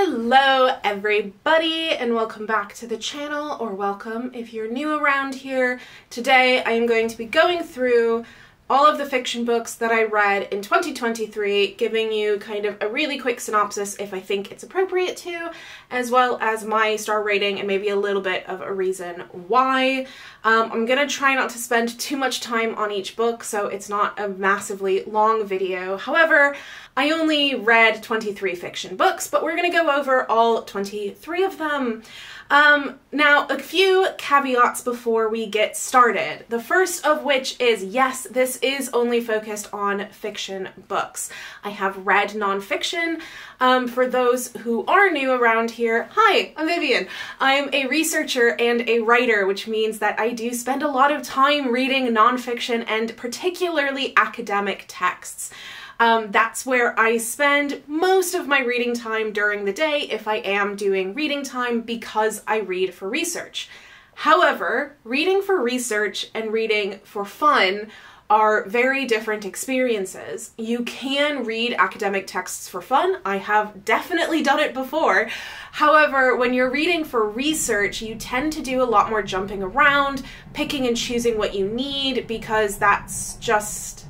Hello everybody and welcome back to the channel, or welcome if you're new around here. Today I am going to be going through all of the fiction books that I read in 2023, giving you kind of a really quick synopsis if I think it's appropriate to, as well as my star rating and maybe a little bit of a reason why. I'm gonna try not to spend too much time on each book, so it's not a massively long video. However, I only read 23 fiction books, but we're gonna go over all 23 of them. Now, a few caveats before we get started. The first of which is, yes, this is only focused on fiction books. I have read nonfiction. For those who are new around here, hi, I'm Vivian. I'm a researcher and a writer, which means that I do spend a lot of time reading nonfiction and particularly academic texts. That's where I spend most of my reading time during the day if I am doing reading time, because I read for research. However, reading for research and reading for fun are very different experiences. You can read academic texts for fun. I have definitely done it before. However, when you're reading for research, you tend to do a lot more jumping around, picking and choosing what you need, because that's just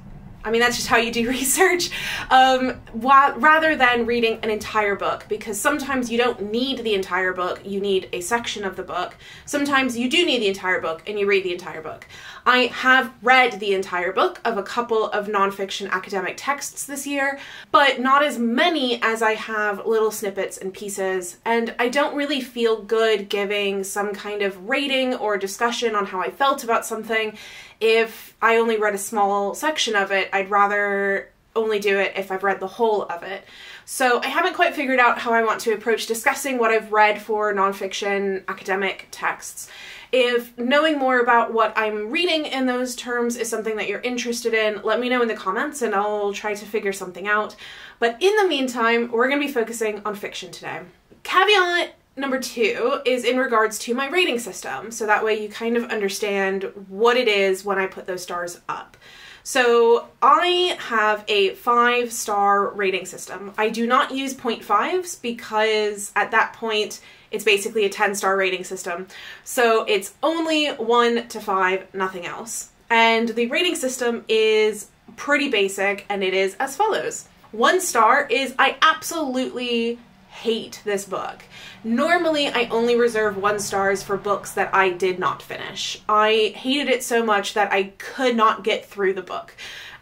how you do research, rather than reading an entire book, because sometimes you don't need the entire book, you need a section of the book. Sometimes you do need the entire book and you read the entire book. I have read the entire book of a couple of nonfiction academic texts this year, but not as many as I have little snippets and pieces, and I don't really feel good giving some kind of rating or discussion on how I felt about something if I only read a small section of it. I'd rather only do it if I've read the whole of it. So I haven't quite figured out how I want to approach discussing what I've read for nonfiction academic texts. If knowing more about what I'm reading in those terms is something that you're interested in, let me know in the comments and I'll try to figure something out. But in the meantime, we're going to be focusing on fiction today. Caveat number 2 is in regards to my rating system, so that way you kind of understand what it is when I put those stars up. So I have a 5-star rating system. I do not use 0.5s because at that point it's basically a 10-star rating system. So it's only 1 to 5, nothing else. And the rating system is pretty basic, and it is as follows. 1 star is I absolutely hate this book. Normally, I only reserve 1 stars for books that I did not finish. I hated it so much that I could not get through the book.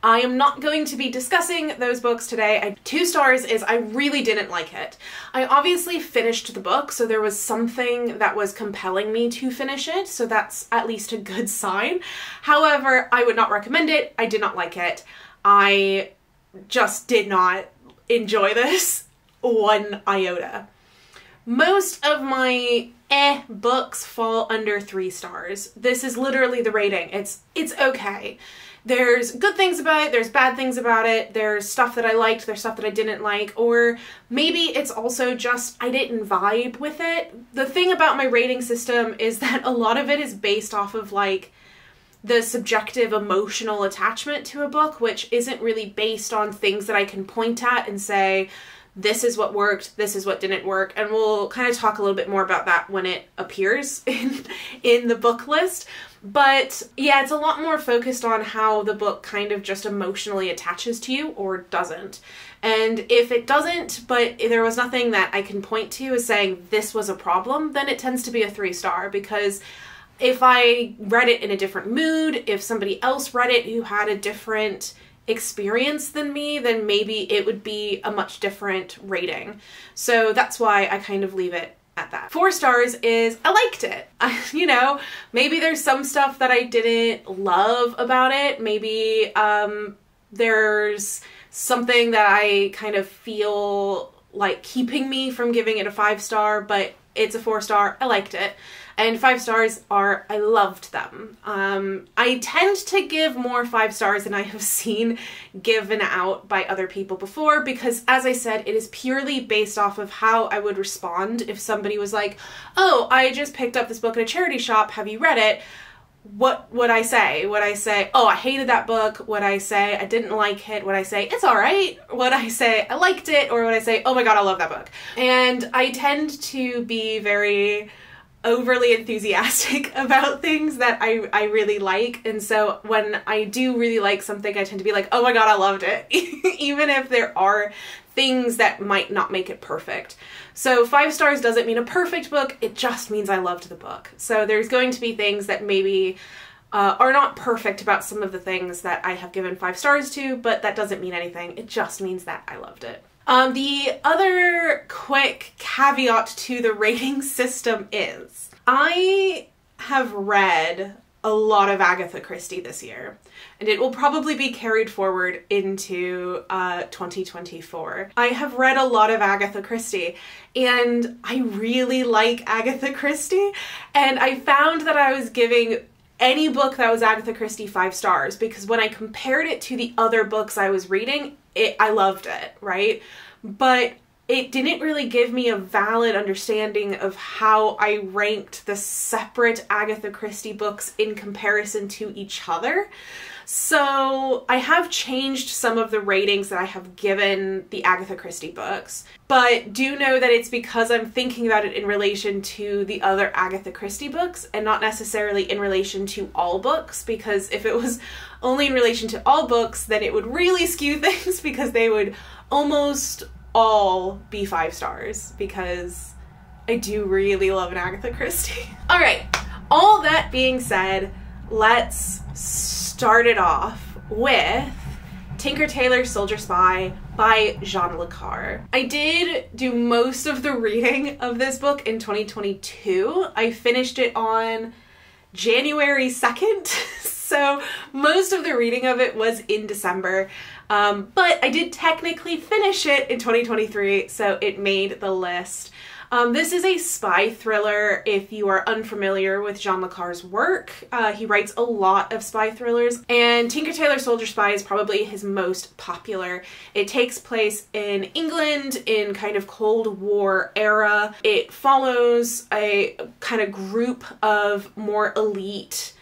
I am not going to be discussing those books today. 2 stars is I really didn't like it. I obviously finished the book, so there was something that was compelling me to finish it, so that's at least a good sign. However, I would not recommend it. I did not like it. I just did not enjoy this 1 iota. Most of my books fall under 3 stars. This is literally the rating. It's okay. There's good things about it, there's bad things about it, there's stuff that I liked, there's stuff that I didn't like, or maybe it's also just I didn't vibe with it. The thing about my rating system is that a lot of it is based off of like the subjective emotional attachment to a book, which isn't really based on things that I can point at and say, this is what worked, this is what didn't work, and we'll kind of talk a little bit more about that when it appears in the book list. But yeah, it's a lot more focused on how the book kind of just emotionally attaches to you or doesn't. And if it doesn't, but there was nothing that I can point to as saying this was a problem, then it tends to be a 3-star, because if I read it in a different mood, if somebody else read it who had a different experience than me, then maybe it would be a much different rating. So that's why I kind of leave it at that. 4 stars is I liked it. Maybe there's some stuff that I didn't love about it. Maybe there's something that I kind of feel like keeping me from giving it a 5-star, but it's a 4-star. I liked it. And 5 stars are, I loved them. I tend to give more 5 stars than I have seen given out by other people before, because as I said, it is purely based off of how I would respond if somebody was like, oh, I just picked up this book at a charity shop, have you read it? what would I say? Would I say, oh, I hated that book? Would I say I didn't like it? Would I say it's all right? Would I say I liked it? Or would I say, oh my God, I love that book? And I tend to be very overly enthusiastic about things that I really like. And so when I do really like something, I tend to be like, oh my God, I loved it. Even if there are things that might not make it perfect. So 5 stars doesn't mean a perfect book, it just means I loved the book. So there's going to be things that maybe are not perfect about some of the things that I have given 5 stars to, but that doesn't mean anything. It just means that I loved it. The other quick caveat to the rating system is I have read a lot of Agatha Christie this year, and it will probably be carried forward into 2024. I have read a lot of Agatha Christie, and I really like Agatha Christie, and I found that I was giving any book that was Agatha Christie 5 stars, because when I compared it to the other books I was reading, I loved it, right? But it didn't really give me a valid understanding of how I ranked the separate Agatha Christie books in comparison to each other. So I have changed some of the ratings that I have given the Agatha Christie books, but do know that it's because I'm thinking about it in relation to the other Agatha Christie books and not necessarily in relation to all books, because if it was only in relation to all books, then it would really skew things, because they would almost all be 5 stars, because I do really love an Agatha Christie. All right, all that being said, let's start it off with Tinker Tailor Soldier Spy by Jean Le Carre. I did do most of the reading of this book in 2022. I finished it on January 2nd, so most of the reading of it was in December. But I did technically finish it in 2023, so it made the list. This is a spy thriller if you are unfamiliar with Jean Le Carre's work. He writes a lot of spy thrillers, and Tinker Tailor Soldier Spy is probably his most popular. It takes place in England in kind of Cold War era. It follows a kind of group of more elite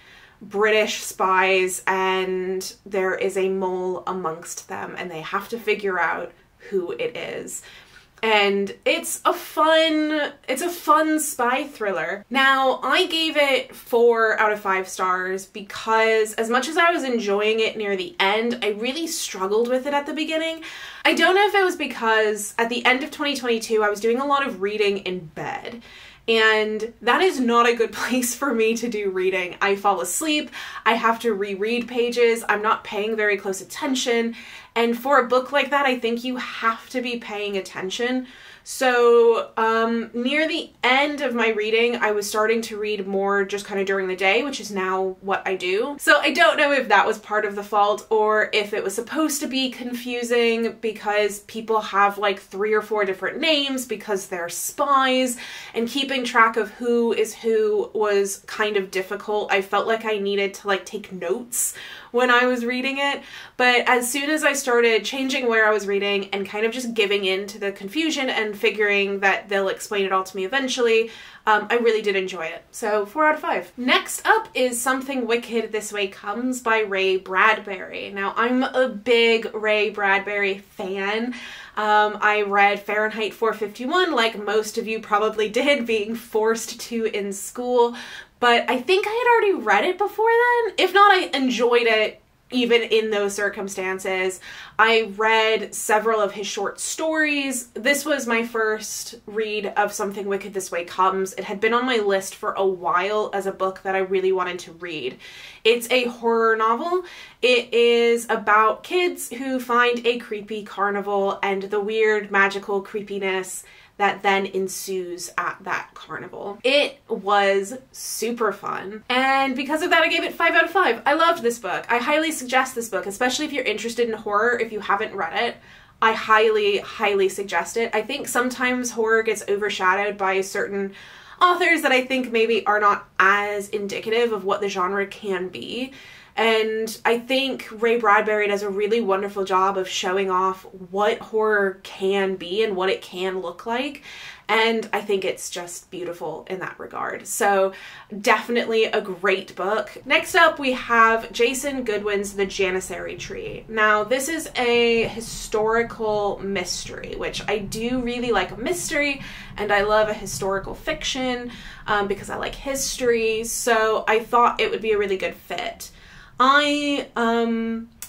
British spies, and there is a mole amongst them, and they have to figure out who it is. And it's a fun spy thriller. Now, I gave it 4 out of 5 stars because as much as I was enjoying it near the end, I really struggled with it at the beginning. I don't know if it was because at the end of 2022, I was doing a lot of reading in bed. And that is not a good place for me to do reading. I fall asleep, I have to reread pages, I'm not paying very close attention. And for a book like that, I think you have to be paying attention. So near the end of my reading, I was starting to read more just kind of during the day, which is now what I do. So I don't know if that was part of the fault or if it was supposed to be confusing because people have like 3 or 4 different names because they're spies, and keeping track of who is who was kind of difficult. I felt like I needed to like take notes when I was reading it, but as soon as I started changing where I was reading and kind of just giving in to the confusion and figuring that they'll explain it all to me eventually, I really did enjoy it. So 4 out of 5. Next up is Something Wicked This Way Comes by Ray Bradbury. Now, I'm a big Ray Bradbury fan. I read Fahrenheit 451 like most of you probably did, being forced to in school, but I think I had already read it before then. If not, I enjoyed it even in those circumstances. I read several of his short stories. This was my first read of Something Wicked This Way Comes. It had been on my list for a while as a book that I really wanted to read. It's a horror novel. It is about kids who find a creepy carnival and the weird magical creepiness that then ensues at that carnival. It was super fun, and because of that I gave it 5 out of 5. I loved this book. I highly suggest this book, especially if you're interested in horror. If you haven't read it, I highly suggest it. I think sometimes horror gets overshadowed by certain authors that I think maybe are not as indicative of what the genre can be. And I think Ray Bradbury does a really wonderful job of showing off what horror can be and what it can look like. And I think it's just beautiful in that regard. So definitely a great book. Next up, we have Jason Goodwin's The Janissary Tree. Now, this is a historical mystery, which I do really like a mystery, and I love a historical fiction because I like history. So I thought it would be a really good fit. I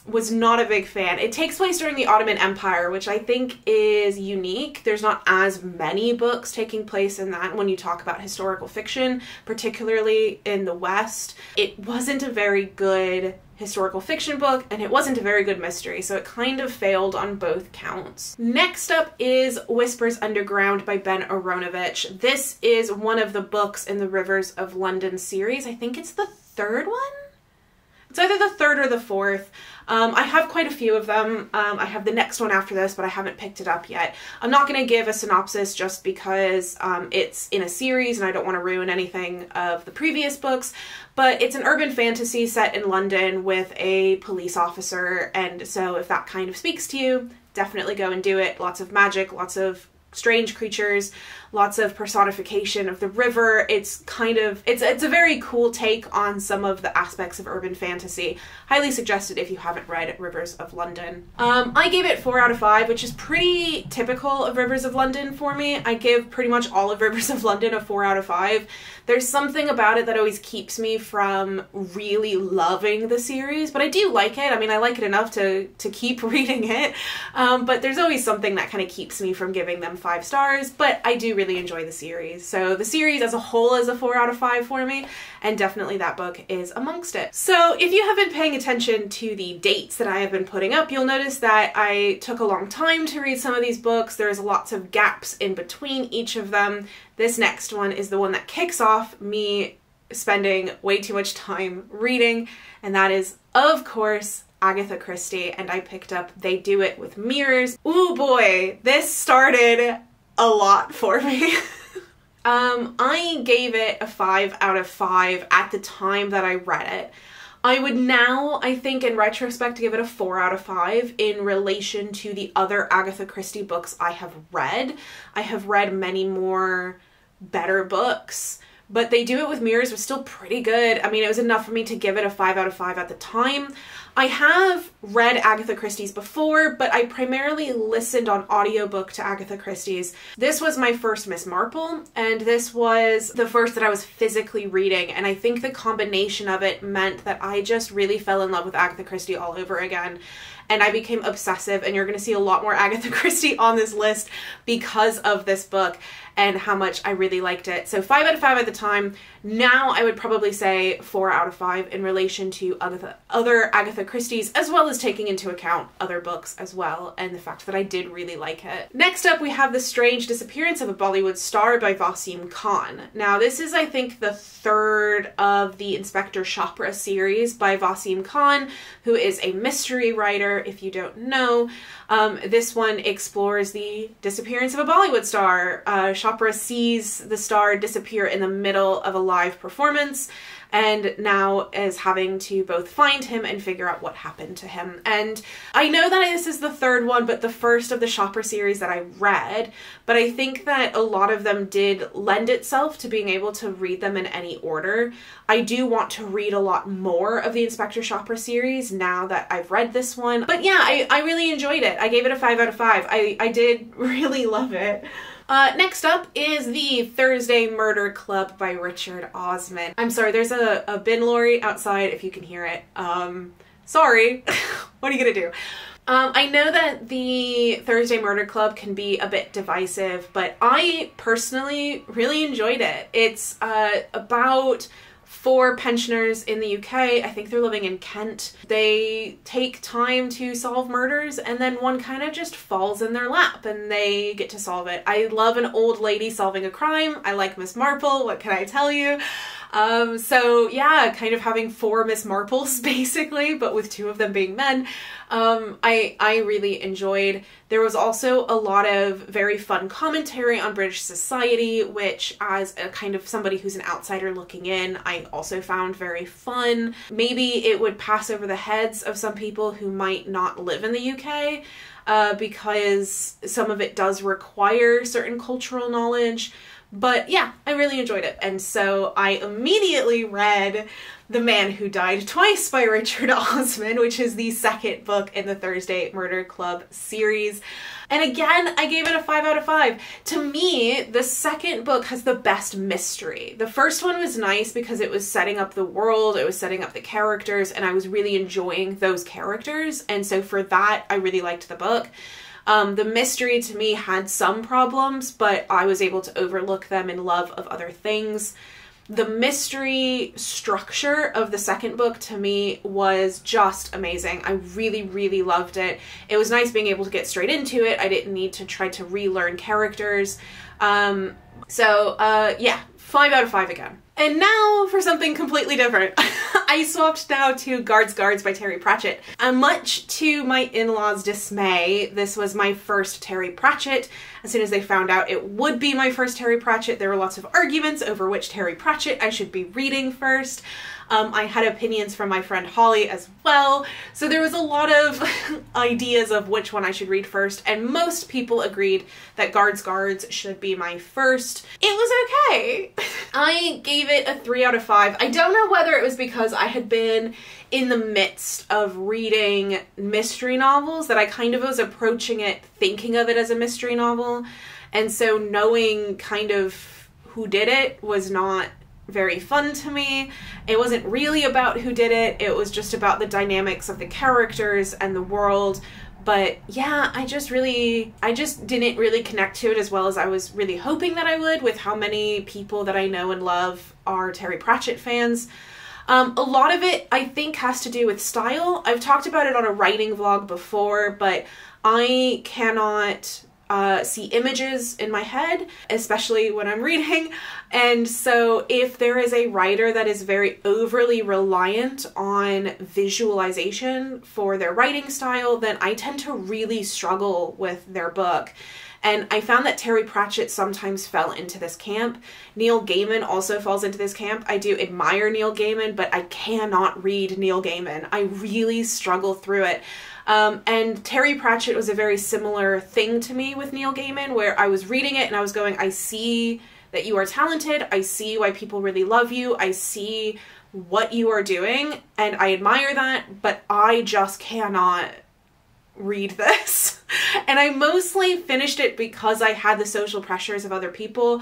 was not a big fan. It takes place during the Ottoman Empire, which I think is unique. There's not as many books taking place in that when you talk about historical fiction, particularly in the West. It wasn't a very good historical fiction book, and it wasn't a very good mystery, so it kind of failed on both counts. Next up is Whispers Underground by Ben Aronovich. This is one of the books in the Rivers of London series. I think it's the third one? It's either the third or the fourth. I have quite a few of them. I have the next one after this, but I haven't picked it up yet. I'm not going to give a synopsis just because it's in a series and I don't want to ruin anything of the previous books, but it's an urban fantasy set in London with a police officer, and so if that kind of speaks to you, definitely go and do it. Lots of magic, lots of strange creatures, lots of personification of the river. It's a very cool take on some of the aspects of urban fantasy. Highly suggested if you haven't read Rivers of London. I gave it 4 out of 5, which is pretty typical of Rivers of London for me. I give pretty much all of Rivers of London a 4 out of 5. There's something about it that always keeps me from really loving the series, but I do like it. I mean, I like it enough to keep reading it, but there's always something that kind of keeps me from giving them 5 stars, but I do really enjoy the series. So the series as a whole is a 4 out of 5 for me, and definitely that book is amongst it. So if you have been paying attention to the dates that I have been putting up, you'll notice that I took a long time to read some of these books. There's lots of gaps in between each of them. This next one is the one that kicks off me spending way too much time reading, and that is, of course, Agatha Christie, and I picked up They Do It with Mirrors. Ooh boy, this started a lot for me. I gave it a 5 out of 5 at the time that I read it. I would now, I think in retrospect, give it a 4 out of 5 in relation to the other Agatha Christie books I have read. I have read many more better books, but They Do It with Mirrors was still pretty good. I mean, it was enough for me to give it a 5 out of 5 at the time. I have read Agatha Christie's before, but I primarily listened on audiobook to Agatha Christie's. This was my first Miss Marple, and this was the first that I was physically reading, and I think the combination of it meant that I just really fell in love with Agatha Christie all over again. And I became obsessive, and you're going to see a lot more Agatha Christie on this list because of this book and how much I really liked it. So 5 out of 5 at the time. Now I would probably say 4 out of 5 in relation to other Agatha Christie's, as well as taking into account other books as well, and the fact that I did really like it. Next up, we have The Strange Disappearance of a Bollywood Star by Wasim Khan. Now this is, I think, the third of the Inspector Chopra series by Wasim Khan, who is a mystery writer, if you don't know. This one explores the disappearance of a Bollywood star. Chopra sees the star disappear in the middle of a live performance, and now is having to both find him and figure out what happened to him. And I know that this is the third one, but the first of the Chopra series that I read, but I think that a lot of them did lend itself to being able to read them in any order. I do want to read a lot more of the Inspector Chopra series now that I've read this one. But yeah, I really enjoyed it. I gave it a 5 out of 5. I did really love it. Next up is The Thursday Murder Club by Richard Osman. I'm sorry, there's a bin lorry outside if you can hear it. Sorry. What are you gonna do? I know that the Thursday Murder Club can be a bit divisive, but I personally really enjoyed it. It's about 4 pensioners in the UK. I think they're living in Kent. They take time to solve murders, and then one kind of just falls in their lap and they get to solve it. I love an old lady solving a crime. I like Miss Marple, what can I tell you? So yeah, kind of having 4 Miss Marples basically, but with 2 of them being men. I really enjoyed. There was also a lot of very fun commentary on British society, which as a kind of somebody who's an outsider looking in, I also found very fun. Maybe it would pass over the heads of some people who might not live in the UK, because some of it does require certain cultural knowledge. But yeah, I really enjoyed it. And so I immediately read The Man Who Died Twice by Richard Osman, which is the 2nd book in the Thursday Murder Club series. And again, I gave it a 5 out of 5. To me, the 2nd book has the best mystery. The first one was nice because it was setting up the world, it was setting up the characters, and I was really enjoying those characters. And so for that, I really liked the book. The mystery to me had some problems, but I was able to overlook them in love of other things. The mystery structure of the 2nd book to me was just amazing. I really, really loved it. It was nice being able to get straight into it. I didn't need to try to relearn characters. Yeah, 5 out of 5 again. And now for something completely different. I swapped now to Guards Guards by Terry Pratchett. Much to my in-laws' dismay, this was my first Terry Pratchett. As soon as they found out it would be my first Terry Pratchett, there were lots of arguments over which Terry Pratchett I should be reading first. I had opinions from my friend Holly as well, so there was a lot of ideas of which one I should read first, and most people agreed that Guards Guards should be my first. It was okay. I gave it a 3 out of 5. I don't know whether it was because I had been in the midst of reading mystery novels that I kind of was approaching it thinking of it as a mystery novel, and so knowing kind of who did it was not very fun to me. It wasn't really about who did it, it was just about the dynamics of the characters and the world. But yeah, I just didn't really connect to it as well as I was really hoping that I would, with how many people that I know and love are Terry Pratchett fans. A lot of it, I think, has to do with style. I've talked about it on a writing vlog before, but I cannot see images in my head, especially when I'm reading. And so if there is a writer that is very overly reliant on visualization for their writing style, then I tend to really struggle with their book. And I found that Terry Pratchett sometimes fell into this camp. Neil Gaiman also falls into this camp. I do admire Neil Gaiman, but I cannot read Neil Gaiman. I really struggle through it. And Terry Pratchett was a very similar thing to me with Neil Gaiman, where I was reading it and I was going, I see that you are talented, I see why people really love you, I see what you are doing, and I admire that, but I just cannot read this. And I mostly finished it because I had the social pressures of other people.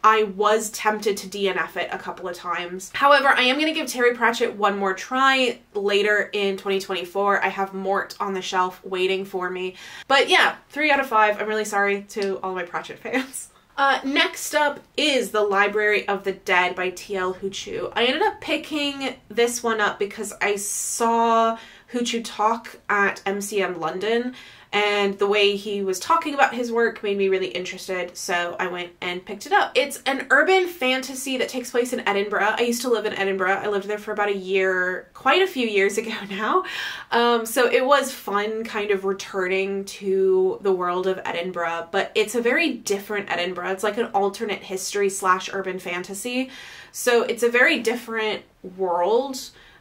I was tempted to DNF it a couple of times. However, I am going to give Terry Pratchett one more try later in 2024. I have Mort on the shelf waiting for me. But yeah, 3 out of 5. I'm really sorry to all my Pratchett fans. Next up is The Library of the Dead by T.L. Huchu. I ended up picking this one up because I saw Huchu talk at MCM London, and the way he was talking about his work made me really interested, so I went and picked it up. It's an urban fantasy that takes place in Edinburgh. I used to live in Edinburgh. I lived there for about a year, quite a few years ago now. So it was fun kind of returning to the world of Edinburgh, but it's a very different Edinburgh. It's like an alternate history / urban fantasy. So it's a very different world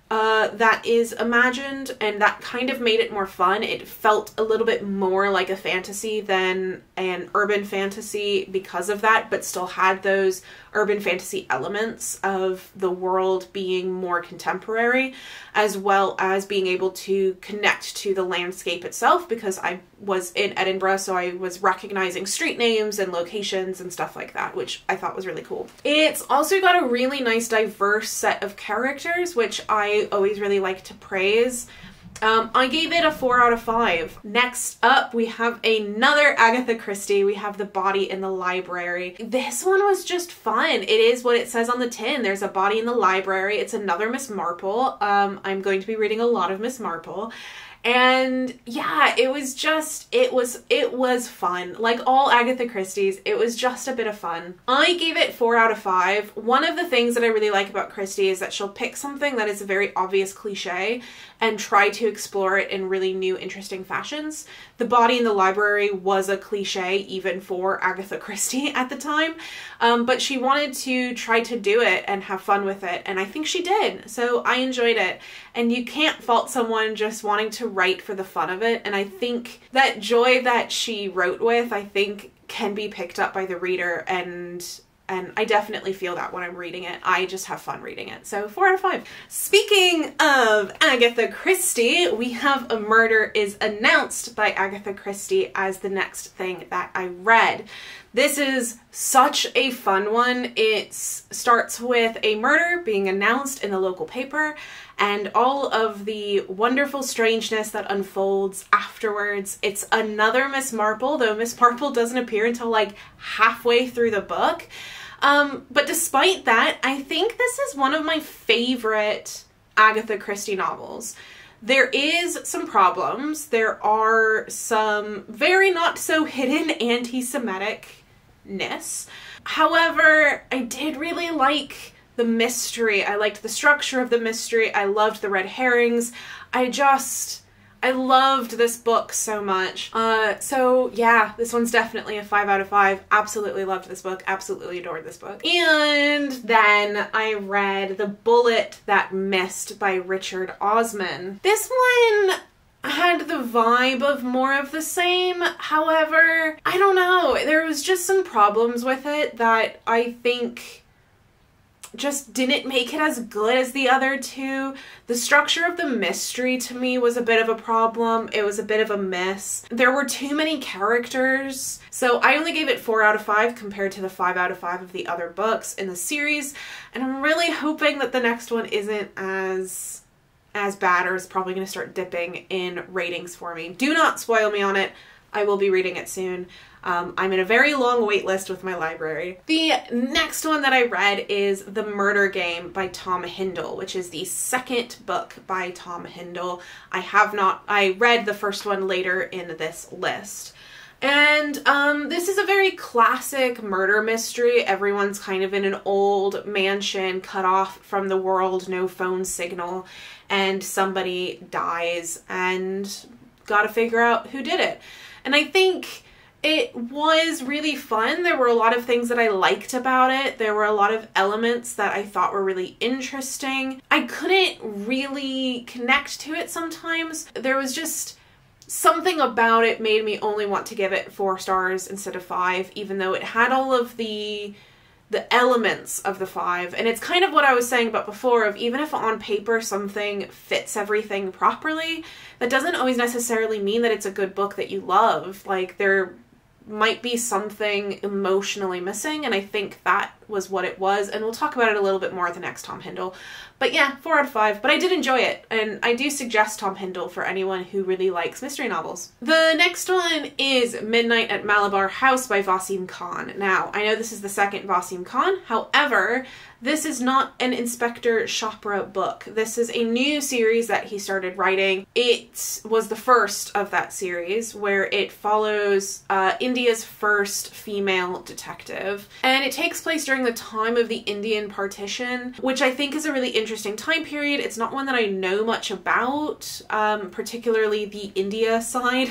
that is imagined, and that kind of made it more fun. It felt a little bit more like a fantasy than an urban fantasy because of that, but still had those urban fantasy elements of the world being more contemporary, as well as being able to connect to the landscape itself, because I was in Edinburgh, so I was recognizing street names and locations and stuff like that, which I thought was really cool. It's also got a really nice diverse set of characters, which I always really like to praise. I gave it a 4 out of 5. Next up, we have another Agatha Christie. We have The Body in the Library. This one was just fun. It is what it says on the tin. There's a body in the library. It's another Miss Marple. I'm going to be reading a lot of Miss Marple. And yeah, it was fun. Like all Agatha Christie's, it was just a bit of fun. I gave it 4 out of 5. One of the things that I really like about Christie is that she'll pick something that is a very obvious cliche and try to explore it in really new, interesting fashions. The Body in the Library was a cliche even for Agatha Christie at the time, but she wanted to try to do it and have fun with it, and I think she did. So I enjoyed it, and you can't fault someone just wanting to write for the fun of it, and I think that joy that she wrote with, I think, can be picked up by the reader, and I definitely feel that when I'm reading it. I just have fun reading it. So 4 out of 5. Speaking of Agatha Christie, we have A Murder is Announced by Agatha Christie as the next thing that I read. This is such a fun one. It starts with a murder being announced in the local paper and all of the wonderful strangeness that unfolds afterwards. It's another Miss Marple, though Miss Marple doesn't appear until like halfway through the book. But despite that, I think this is one of my favorite Agatha Christie novels. There is some problems. There are some very not so hidden anti-Semitic-ness. However, I did really like the mystery. I liked the structure of the mystery. I loved the red herrings. I loved this book so much. So yeah, this one's definitely a 5 out of 5. Absolutely loved this book. Absolutely adored this book. And then I read The Bullet That Missed by Richard Osman. This one had the vibe of more of the same. However, I don't know. There was just some problems with it that I think just didn't make it as good as the other two. The structure of the mystery to me was a bit of a problem. It was a bit of a miss. There were too many characters. So I only gave it 4 out of 5 compared to the 5 out of 5 of the other books in the series. And I'm really hoping that the next one isn't as bad, or is probably going to start dipping in ratings for me. Do not spoil me on it. I will be reading it soon. I'm in a very long wait list with my library. The next one that I read is The Murder Game by Tom Hindle, which is the second book by Tom Hindle. I read the first one later in this list. And this is a very classic murder mystery. Everyone's kind of in an old mansion, cut off from the world, no phone signal, and somebody dies and gotta figure out who did it. And I think it was really fun. There were a lot of things that I liked about it. There were a lot of elements that I thought were really interesting. I couldn't really connect to it sometimes. There was just something about it made me only want to give it 4 stars instead of 5, even though it had all of the elements of the 5. And it's kind of what I was saying about before, of even if on paper something fits everything properly, that doesn't always necessarily mean that it's a good book that you love. Like, there might be something emotionally missing, and I think that was what it was, and we'll talk about it a little bit more at the next Tom Hindle. But yeah, 4 out of 5, but I did enjoy it, and I do suggest Tom Hindle for anyone who really likes mystery novels. The next one is Midnight at Malabar House by Wasim Khan. Now, I know this is the second Wasim Khan, however, this is not an Inspector Chopra book. This is a new series that he started writing. It was the first of that series, where it follows India's first female detective, and it takes place during the time of the Indian partition, which I think is a really interesting time period. It's not one that I know much about, particularly the India side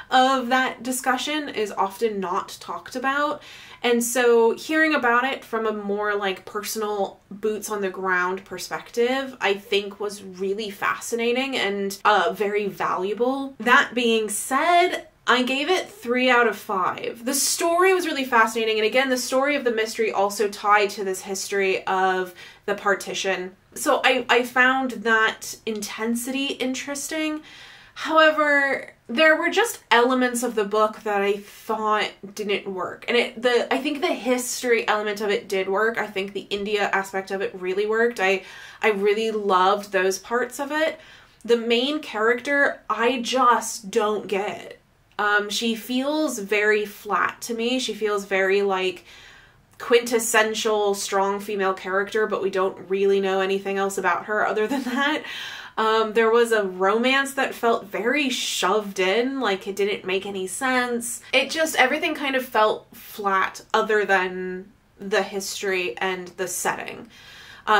of that discussion is often not talked about. And so hearing about it from a more like personal boots on the ground perspective, I think was really fascinating and very valuable. That being said, I gave it 3 out of 5. The story was really fascinating, and again, the story of the mystery also tied to this history of the partition. So I found that intensity interesting. However, there were just elements of the book that I thought didn't work. And I think the history element of it did work. I think the India aspect of it really worked. I really loved those parts of it. The main character, I just don't get. She feels very flat to me. She feels very like quintessential strong female character, but we don't really know anything else about her other than that. There was a romance that felt very shoved in, like it didn't make any sense. It just, everything kind of felt flat other than the history and the setting.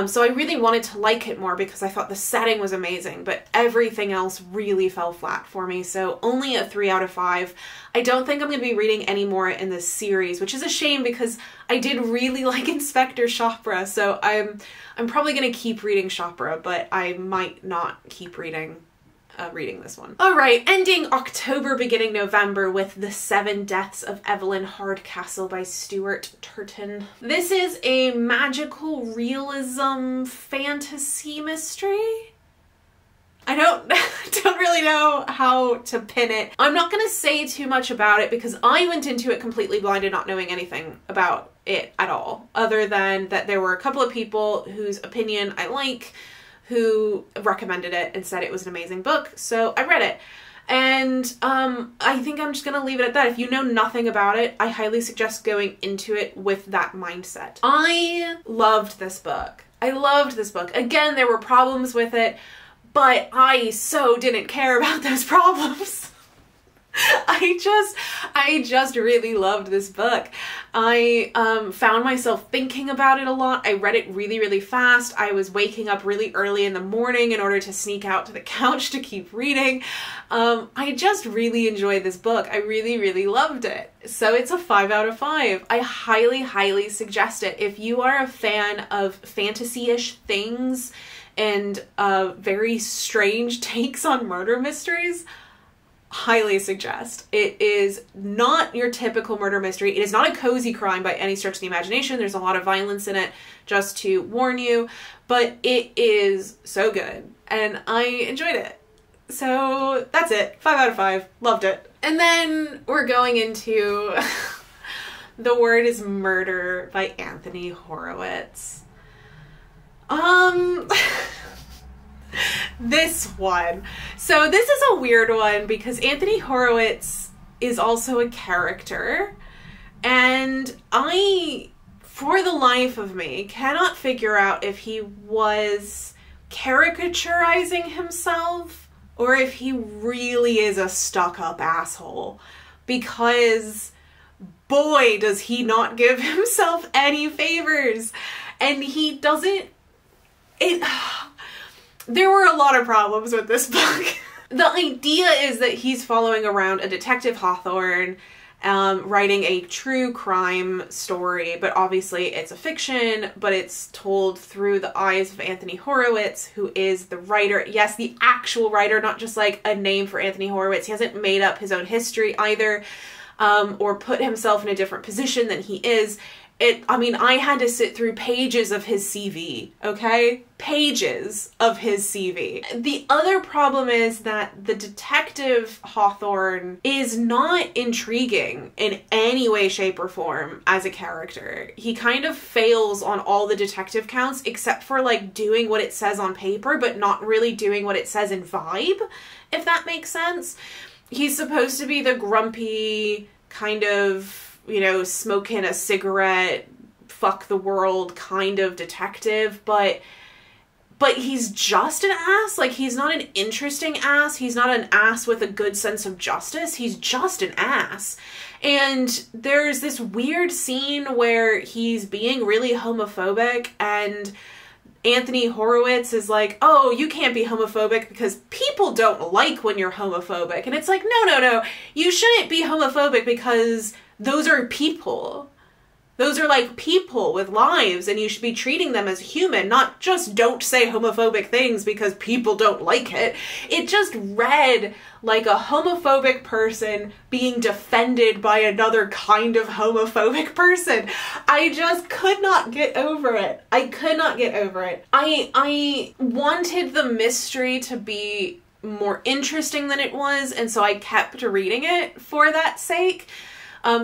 So I really wanted to like it more because I thought the setting was amazing, but everything else really fell flat for me. So only a 3 out of 5. I don't think I'm going to be reading any more in this series, which is a shame because I did really like Inspector Chopra. So I'm probably going to keep reading Chopra, but I might not keep reading this one. All right, ending October, beginning November with The 7 Deaths of Evelyn Hardcastle by Stuart Turton. This is a magical realism fantasy mystery. I don't really know how to pin it. I'm not gonna say too much about it because I went into it completely blind and not knowing anything about it at all, other than that there were a couple of people whose opinion I like, who recommended it and said it was an amazing book, so I read it. And I think I'm just gonna leave it at that. If you know nothing about it, I highly suggest going into it with that mindset. I loved this book. I loved this book. Again, there were problems with it, but I so didn't care about those problems. I just really loved this book. I found myself thinking about it a lot. I read it really, really fast. I was waking up really early in the morning in order to sneak out to the couch to keep reading. I just really enjoyed this book. I really, really loved it. So it's a 5 out of 5. I highly, highly suggest it. If you are a fan of fantasy-ish things and very strange takes on murder mysteries, highly suggest. It is not your typical murder mystery. It is not a cozy crime by any stretch of the imagination. There's a lot of violence in it, just to warn you, but it is so good and I enjoyed it. So that's it. 5 out of 5. Loved it. And then we're going into The Word is Murder by Anthony Horowitz. This one. So this is a weird one because Anthony Horowitz is also a character, and I, for the life of me, cannot figure out if he was caricaturizing himself or if he really is a stuck-up asshole, because boy does he not give himself any favors, and he doesn't. There were a lot of problems with this book. The idea is that he's following around a Detective Hawthorne, writing a true crime story, but obviously it's a fiction, but it's told through the eyes of Anthony Horowitz, who is the writer. Yes, the actual writer, not just like a name for Anthony Horowitz. He hasn't made up his own history either, or put himself in a different position than he is. I mean, I had to sit through pages of his CV, okay? Pages of his CV. The other problem is that the Detective Hawthorne is not intriguing in any way, shape, or form as a character. He kind of fails on all the detective counts except for like doing what it says on paper, but not really doing what it says in vibe, if that makes sense. He's supposed to be the grumpy kind of, you know, smoking a cigarette, fuck the world kind of detective, but he's just an ass. Like, he's not an interesting ass. He's not an ass with a good sense of justice. He's just an ass. And there's this weird scene where he's being really homophobic, and Anthony Horowitz is like, oh, you can't be homophobic because people don't like when you're homophobic. And it's like, no. You shouldn't be homophobic because those are people. Those are like people with lives, and you should be treating them as human, not just don't say homophobic things because people don't like it. It just read like a homophobic person being defended by another kind of homophobic person. I just could not get over it. I could not get over it. I wanted the mystery to be more interesting than it was, and so I kept reading it for that sake.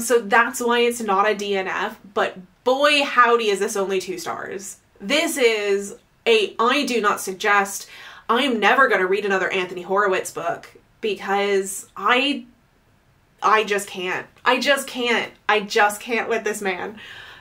So that's why it's not a DNF, but boy howdy is this only 2 stars. This is a I do not suggest. I'm never going to read another Anthony Horowitz book because I just can't. I just can't with this man.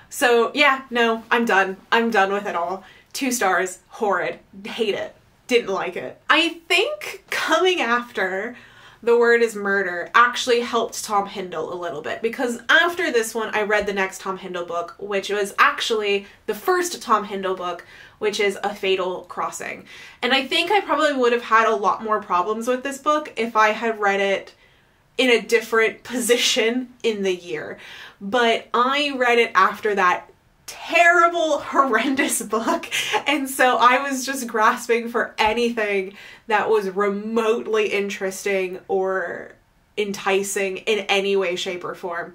So yeah, no, I'm done. I'm done with it all. 2 stars. Horrid. Hate it. didn't like it. I think coming after The Word is Murder actually helped Tom Hindle a little bit, because after this one I read the next Tom Hindle book, which was actually the first Tom Hindle book, which is A Fatal Crossing. And I think I probably would have had a lot more problems with this book if I had read it in a different position in the year. But I read it after that terrible, horrendous book, and so I was just grasping for anything that was remotely interesting or enticing in any way, shape, or form.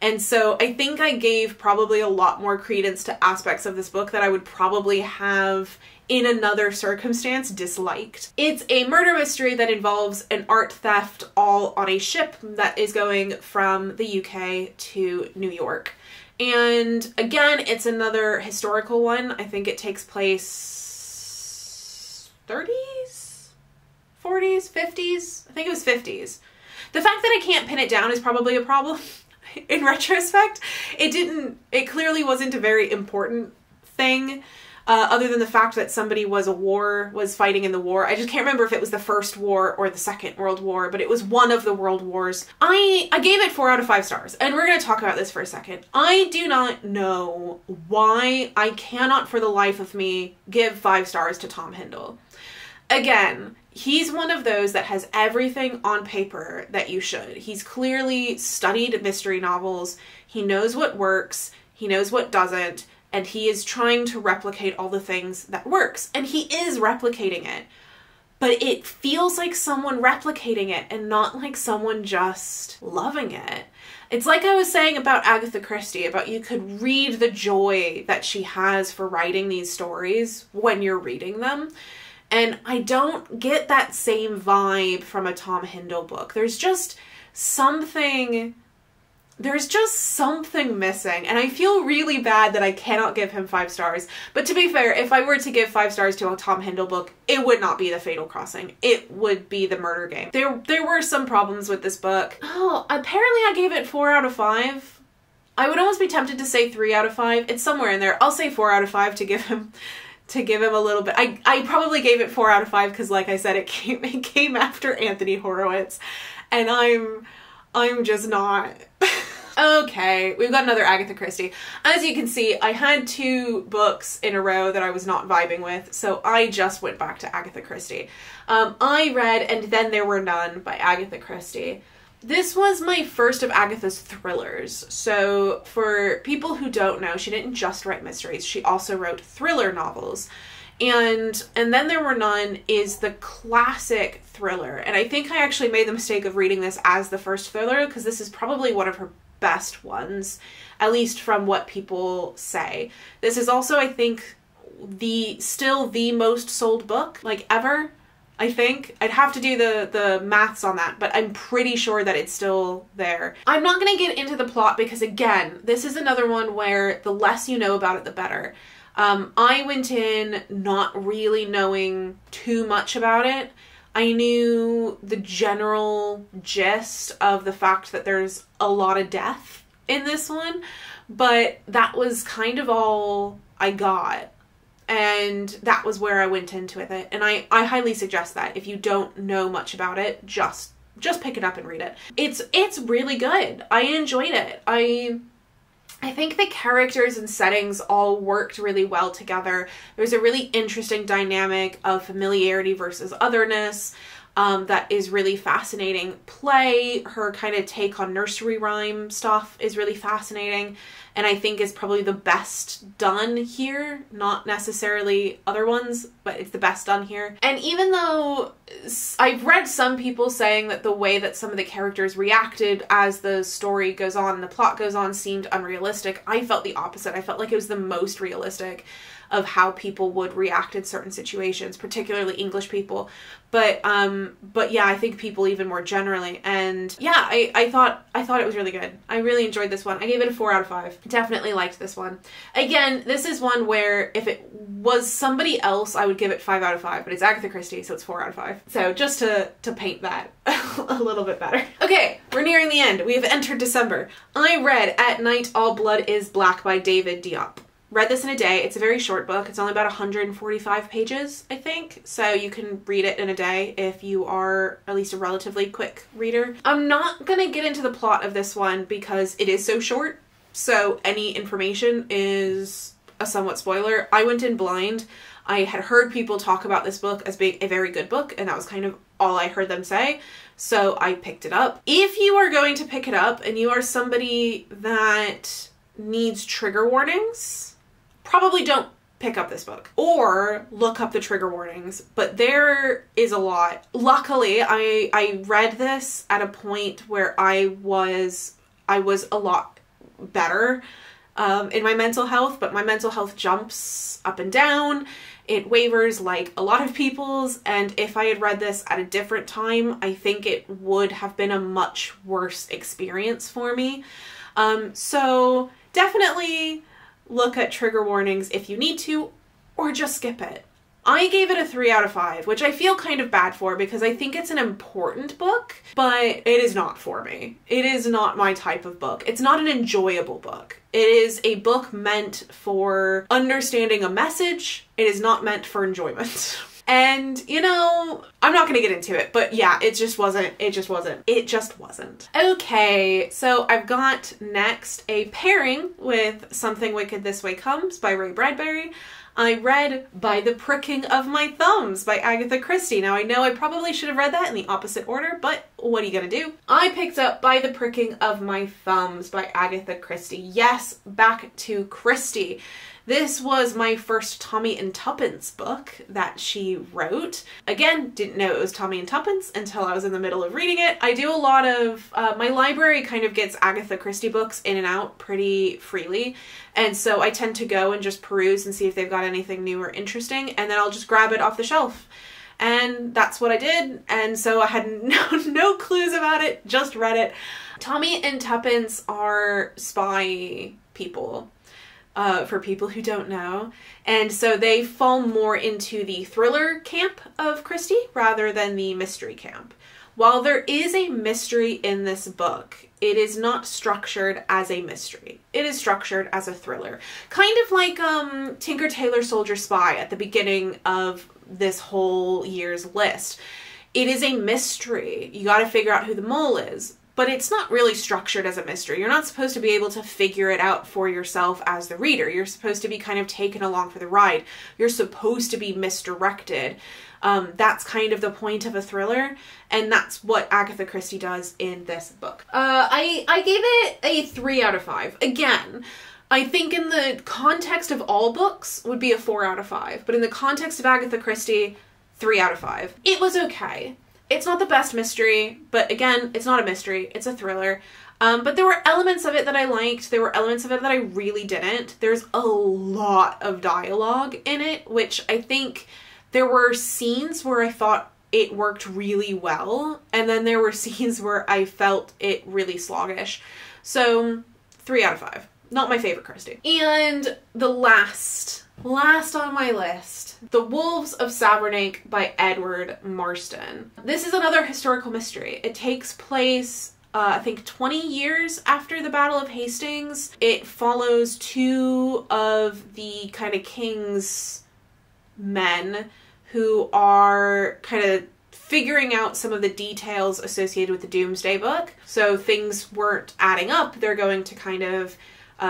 And so I think I gave probably a lot more credence to aspects of this book that I would probably have in another circumstance disliked. It's a murder mystery that involves an art theft all on a ship that is going from the UK to New York. And again, it's another historical one. I think it takes place 30s, 40s, 50s. I think it was 50s. The fact that I can't pin it down is probably a problem. In retrospect, it clearly wasn't a very important thing, other than the fact that somebody was fighting in the war. I just can't remember if it was the First War or the Second World War, but it was one of the world wars. I gave it 4 out of 5 stars, and we're going to talk about this for a second. I do not know why I cannot for the life of me give 5 stars to Tom Hindle. Again, he's one of those that has everything on paper that you should. He's clearly studied mystery novels. He knows what works. He knows what doesn't. And he is trying to replicate all the things that works. And he is replicating it. But it feels like someone replicating it and not like someone just loving it. It's like I was saying about Agatha Christie, about you could read the joy that she has for writing these stories when you're reading them. And I don't get that same vibe from a Tom Hindle book. There's just something missing, and I feel really bad that I cannot give him 5 stars. But to be fair, if I were to give 5 stars to a Tom Hindle book, it would not be The Fatal Crossing. It would be The Murder Game. There were some problems with this book. Oh, apparently I gave it 4 out of 5. I would almost be tempted to say 3 out of 5. It's somewhere in there. I'll say 4 out of 5 to give him a little bit. I probably gave it 4 out of 5 because, like I said, it came after Anthony Horowitz, and I'm just not. Okay, we've got another Agatha Christie. As you can see, I had 2 books in a row that I was not vibing with, so I just went back to Agatha Christie. I read And Then There Were None by Agatha Christie. This was my first of Agatha's thrillers. So for people who don't know, she didn't just write mysteries, she also wrote thriller novels. And Then There Were None is the classic thriller. And I think I actually made the mistake of reading this as the first thriller, because this is probably one of her best ones, at least from what people say. This is also, I think, still the most sold book, like, ever. I think. I'd have to do the maths on that, but I'm pretty sure that it's still there. I'm not going to get into the plot because, again, this is another one where the less you know about it, the better. I went in not really knowing too much about it. I knew the general gist of the fact that there's a lot of death in this one, but that was kind of all I got. And that was where I went into with it. And I highly suggest that if you don't know much about it, just pick it up and read it. It's really good. I enjoyed it. I think the characters and settings all worked really well together. There's a really interesting dynamic of familiarity versus otherness that is really fascinating. Play, her kind of take on nursery rhyme stuff is really fascinating, and I think is probably the best done here. Not necessarily other ones, but it's the best done here. And even though I've read some people saying that the way that some of the characters reacted as the story goes on and the plot goes on seemed unrealistic, I felt the opposite. I felt like it was the most realistic of how people would react in certain situations, particularly English people. But yeah, I think people even more generally. And yeah, I thought it was really good. I really enjoyed this one. I gave it a 4 out of 5. Definitely liked this one. Again, this is one where if it was somebody else, I would give it 5 out of 5, but it's Agatha Christie, so it's 4 out of 5. So just to paint that a little bit better. Okay, we're nearing the end. We have entered December. I read At Night All Blood Is Black by David Diop. read this in a day. It's a very short book. It's only about 145 pages, I think. So you can read it in a day if you are at least a relatively quick reader. I'm not gonna get into the plot of this one because it is so short. So any information is a somewhat spoiler. I went in blind. I had heard people talk about this book as being a very good book, and that was kind of all I heard them say. So I picked it up. If you are going to pick it up and you are somebody that needs trigger warnings, probably don't pick up this book or look up the trigger warnings, but there is a lot. Luckily, I read this at a point where I was a lot better in my mental health, but my mental health jumps up and down. It wavers like a lot of people's, and if I had read this at a different time, I think it would have been a much worse experience for me. So definitely look at trigger warnings if you need to, or just skip it. I gave it a 3 out of 5, which I feel kind of bad for because I think it's an important book, but it is not for me. It is not my type of book. It's not an enjoyable book. It is a book meant for understanding a message. It is not meant for enjoyment. And, you know, I'm not gonna get into it, but yeah, it just wasn't. Okay, so I've got next a pairing with Something Wicked This Way Comes by Ray Bradbury. I read By the Pricking of My Thumbs by Agatha Christie. Now, I know I probably should have read that in the opposite order, but what are you gonna do? I picked up By the Pricking of My Thumbs by Agatha Christie. Yes, back to Christie. This was my first Tommy and Tuppence book that she wrote. Again, didn't know it was Tommy and Tuppence until I was in the middle of reading it. I do a lot of, my library kind of gets Agatha Christie books in and out pretty freely. And so I tend to go and just peruse and see if they've got anything new or interesting, and then I'll just grab it off the shelf. And that's what I did. And so I had no clues about it, just read it. Tommy and Tuppence are spy people. For people who don't know. And so they fall more into the thriller camp of Christie rather than the mystery camp. While there is a mystery in this book, it is not structured as a mystery. It is structured as a thriller. Kind of like Tinker Tailor Soldier Spy at the beginning of this whole year's list. It is a mystery. You gotta figure out who the mole is. But it's not really structured as a mystery. You're not supposed to be able to figure it out for yourself as the reader. You're supposed to be kind of taken along for the ride. You're supposed to be misdirected. That's kind of the point of a thriller, and that's what Agatha Christie does in this book. I gave it a 3 out of 5. Again, I think in the context of all books would be a 4 out of 5, but in the context of Agatha Christie, 3 out of 5. It was okay. It's not the best mystery, but again, it's not a mystery, it's a thriller. But there were elements of it that I liked, there were elements of it that I really didn't. There's a lot of dialogue in it, which I think there were scenes where I thought it worked really well, and then there were scenes where I felt it really sluggish. So, 3 out of 5. Not my favorite Christie. And the last on my list, The Wolves of Savernake by Edward Marston. This is another historical mystery. It takes place, I think 20 years after the Battle of Hastings. It follows 2 of the kind of king's men who are kind of figuring out some of the details associated with the Doomsday Book. So things weren't adding up. They're going to kind of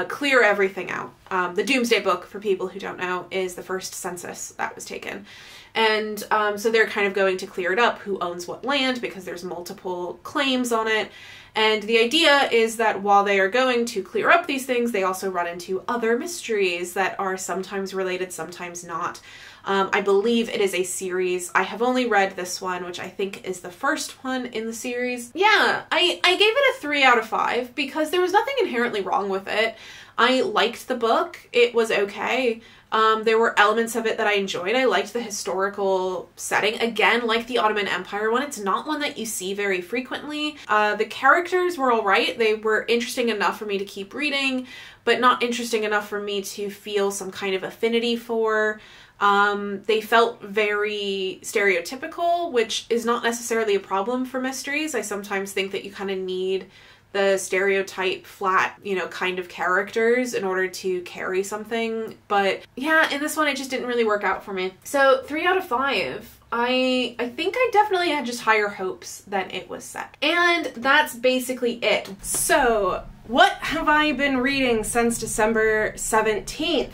clear everything out. The Doomsday Book, for people who don't know, is the first census that was taken. And so they're kind of going to clear it up, who owns what land, because there's multiple claims on it. And the idea is that while they are going to clear up these things, they also run into other mysteries that are sometimes related, sometimes not. I believe it is a series. I have only read this one, which I think is the first one in the series. Yeah, I gave it a 3 out of 5 because there was nothing inherently wrong with it. I liked the book. It was okay. There were elements of it that I enjoyed. I liked the historical setting. Again, like the Ottoman Empire one, it's not one that you see very frequently. The characters were all right. They were interesting enough for me to keep reading, but not interesting enough for me to feel some kind of affinity for. They felt very stereotypical, which is not necessarily a problem for mysteries. I sometimes think that you kind of need the stereotype flat, you know, kind of characters in order to carry something. But yeah, in this one it just didn't really work out for me. So 3 out of 5. I think I definitely had just higher hopes than it was set. And that's basically it. So what have I been reading since December 17th?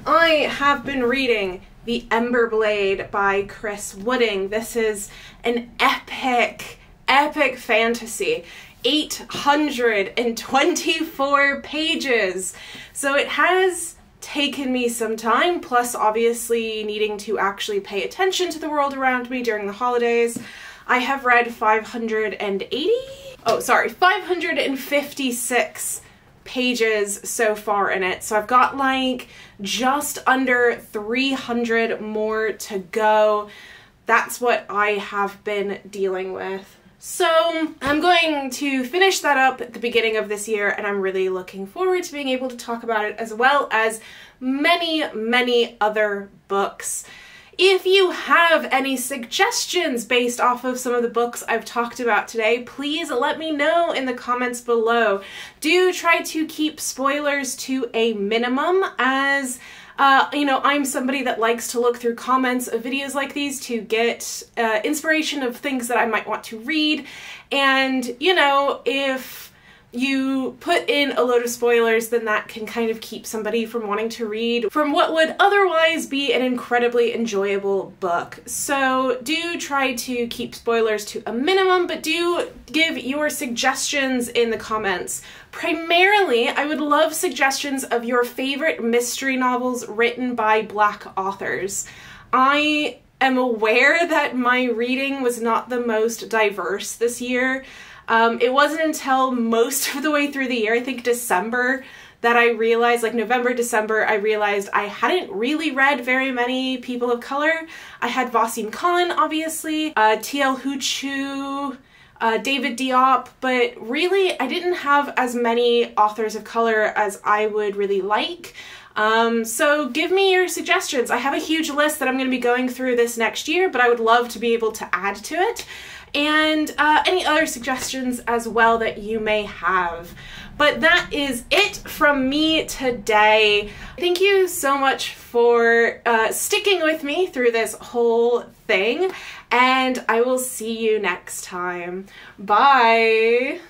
I have been reading The Ember Blade by Chris Wooding. This is an epic fantasy. 824 pages. So it has taken me some time, plus obviously needing to actually pay attention to the world around me during the holidays. I have read 556 pages so far in it. So I've got like just under 300 more to go. That's what I have been dealing with. So I'm going to finish that up at the beginning of this year, and I'm really looking forward to being able to talk about it, as well as many other books. If you have any suggestions based off of some of the books I've talked about today, please let me know in the comments below. Do try to keep spoilers to a minimum, as you know, I'm somebody that likes to look through comments of videos like these to get inspiration of things that I might want to read. And, you know, if you put in a load of spoilers, then that can kind of keep somebody from wanting to read from what would otherwise be an incredibly enjoyable book. So do try to keep spoilers to a minimum, but do give your suggestions in the comments. Primarily, I would love suggestions of your favorite mystery novels written by Black authors. I am aware that my reading was not the most diverse this year. It wasn't until most of the way through the year, I think December, that I realized, like November, December, I realized I hadn't really read very many people of color. I had Wasim Khan, obviously, T.L. Huchu, David Diop, but really I didn't have as many authors of color as I would really like. So give me your suggestions. I have a huge list that I'm going to be going through this next year, but I would love to be able to add to it. And any other suggestions as well that you may have. But that is it from me today. Thank you so much for sticking with me through this whole thing, and I will see you next time. Bye!